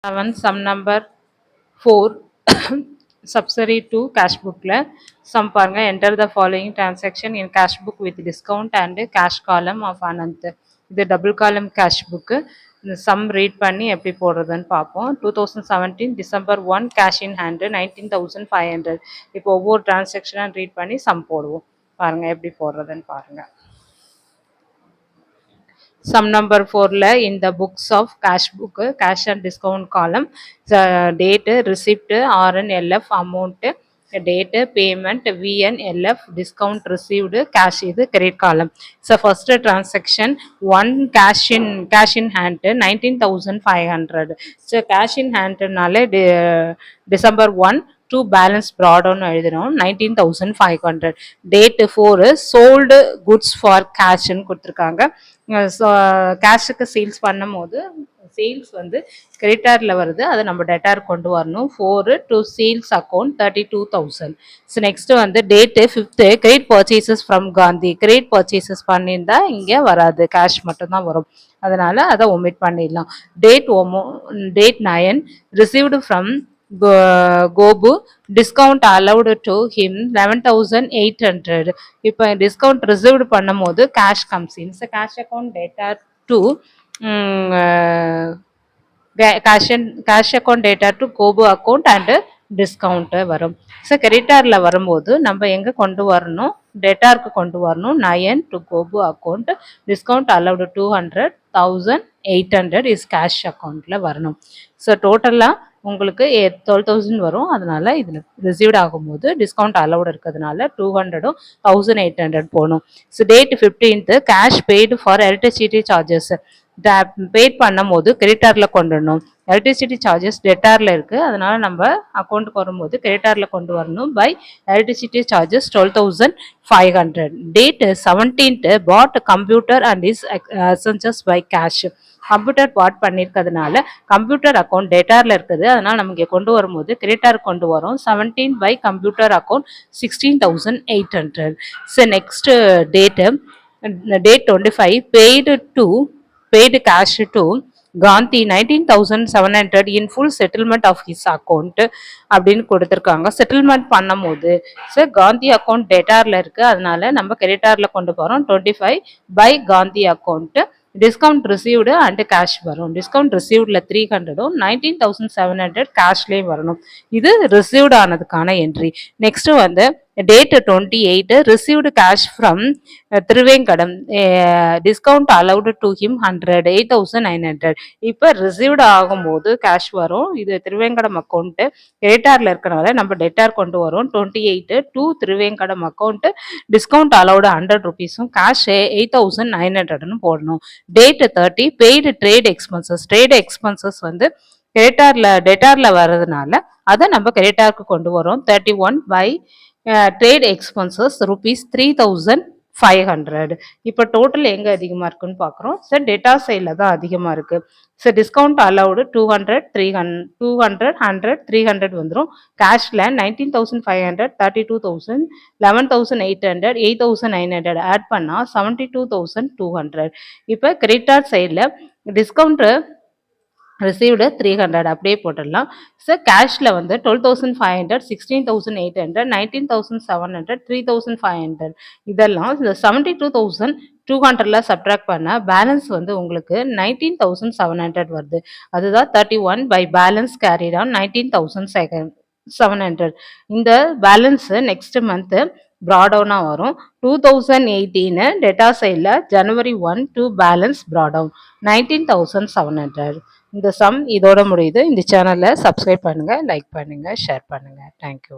7 sum number 4 subsidiary 2 cash bookல sum பாருங்க enter the following transaction in cash book with discount and cash column of Ananth இது double column cash book இந்த sum read பண்ணி எப்படி போடுறதுன்னு பார்ப்போம் 2017 December 1 cash in hand 19,500 இப்போ ஒவ்வொரு டிரான்சாக்ஷனாக read பண்ணி sum போடுவோம் பாருங்க எப்படி போடுறதுன்னு பாருங்க Sum number 4 la in the books of cash book cash and discount column the date receipt RN LF amount date payment VN LF discount received cash is credit column. So first transaction one cash in hand 19,500. So cash in hand nale December 1 to balance brought on 19,500. Date 4 sold goods for cash ன்னு கொடுத்துருக்காங்க. So கேஷுக்கு sales பண்ணும் போது sales வந்து கிரெடிட்டாரில் வருது அதை நம்ம debtor கொண்டு வரணும் 4 to sales account 32,000. So next வந்து date 5th credit purchases from Gandhi credit purchases பண்ணியிருந்தா இங்கே வராது கேஷ் மட்டும்தான் வரும் அதனால் அதை ஒமிட் பண்ணிடலாம். Date 9 received from Gopu discount allowed to him 11,800. இப்போ டிஸ்கவுண்ட் ரிசீவ்டு பண்ணும் போது cash comes in cash account data to cash account data to Gopu account and discount வரும். ஸோ கிரெடிட்டாரில் வரும்போது நம்ம எங்கே கொண்டு வரணும் டெட்டாருக்கு கொண்டு வரணும் 9 to Gopu account discount allowed 200 1,800 is cash அக்கௌண்ட்டில் வரணும். ஸோ டோட்டலாக உங்களுக்கு 12,000 வரும் அதனால இதில் ரிசீவ்ட் ஆகும்போது டிஸ்கவுண்ட் அலவுட் இருக்கிறதுனால 200 1,800 போகணும். So date 15th cash paid for electricity charges paid பண்ணும் போது கிரெடிட்டாரில் கொண்டு வரணும். எலக்ட்ரிசிட்டி சார்ஜஸ் டெட்டாரில் இருக்குது அதனால நம்ம அக்கௌண்ட்டுக்கு வரும்போது கிரெடிட்டாரில் கொண்டு வரணும் by electricity charges 12,500. Date 17th bought computer and is essences by cash computer bought பண்ணியிருக்கிறதுனால கம்ப்யூட்டர் அக்கௌண்ட் டேட்டாரில் இருக்குது அதனால் நமக்கு கொண்டு வரும்போது கிரெடிட்டார் கொண்டு வரும் 17 by computer account 16,800. So next date 25 paid cash to காந்தி 19,700 in full settlement of his account அப்படின்னு கொடுத்துருக்காங்க. செட்டில்மெண்ட் பண்ணும் போது ஸோ காந்தி அக்கௌண்ட் டேட்டாரில் இருக்குது அதனால நம்ம கிரெடிட்டாரில் கொண்டு போகிறோம் 25 by Gandhi account discount received and cash வரும். டிஸ்கவுண்ட் ரிசீவ்டில் 300 19,700 கேஷ்லேயும் வரணும். இது ரிசீவ்டு ஆனதுக்கான என்ட்ரி. நெக்ஸ்ட்டு வந்து date 28 received cash from Thiruvengadam discount allowed to him 100 8,900. இப்போ ரிசீவ்டு ஆகும்போது கேஷ் வரும். இது திருவேங்கடம் அக்கௌண்ட்டு கிரெடிட்டாரில் இருக்கிறனால நம்ம டெட்டார் கொண்டு வரோம் 28 to Thiruvengadam account discount allowed 100 rupees cash 8,900 போடணும். டேட் 30 பெய்டு ட்ரேட் எக்ஸ்பென்சஸ் வந்து டெட்டாரில் வர்றதுனால அதை நம்ம கிரெடிட்டாருக்கு கொண்டு வரோம் 31 பை ட்ரேட் எக்ஸ்பென்சஸ் ₹3,500. இப்போ டோட்டல் எங்கே அதிகமாக இருக்குன்னு பார்க்குறோம். சார் டேட்டா சைடில் தான் அதிகமாக இருக்குது. சார் டிஸ்கவுண்ட் அலவுடு 200 100 300 வந்துடும். கேஷில் 19,500 32,000 11,800 8,900 ஆட் பண்ணால் 72,200. இப்போ கிரெடிட்டார் சைடில் டிஸ்கவுண்ட்டு ரிசீவ்டு 300 அப்படியே போட்டுடலாம். ஸோ கேஷில் வந்து 12,500 16,800 19,700 3,500 இதெல்லாம் இந்த 72,200 சப்ட்ராக்ட் பண்ண பேலன்ஸ் வந்து உங்களுக்கு 19,700 வருது. அதுதான் 31 பை பேலன்ஸ் கேரிட் ஆன் 19,700. இந்த பேலன்ஸு நெக்ஸ்ட் மந்த்து ப்ராடவுனாக வரும் 2018 டேட்டா சைடில் January 1 to பேலன்ஸ் ப்ராடவுன் 19,700. இந்த சம் இதோட முடியுது. இந்த சேனலை சப்ஸ்கிரைப் பண்ணுங்கள், லைக் பண்ணுங்கள், ஷேர் பண்ணுங்கள். தேங்க்யூ.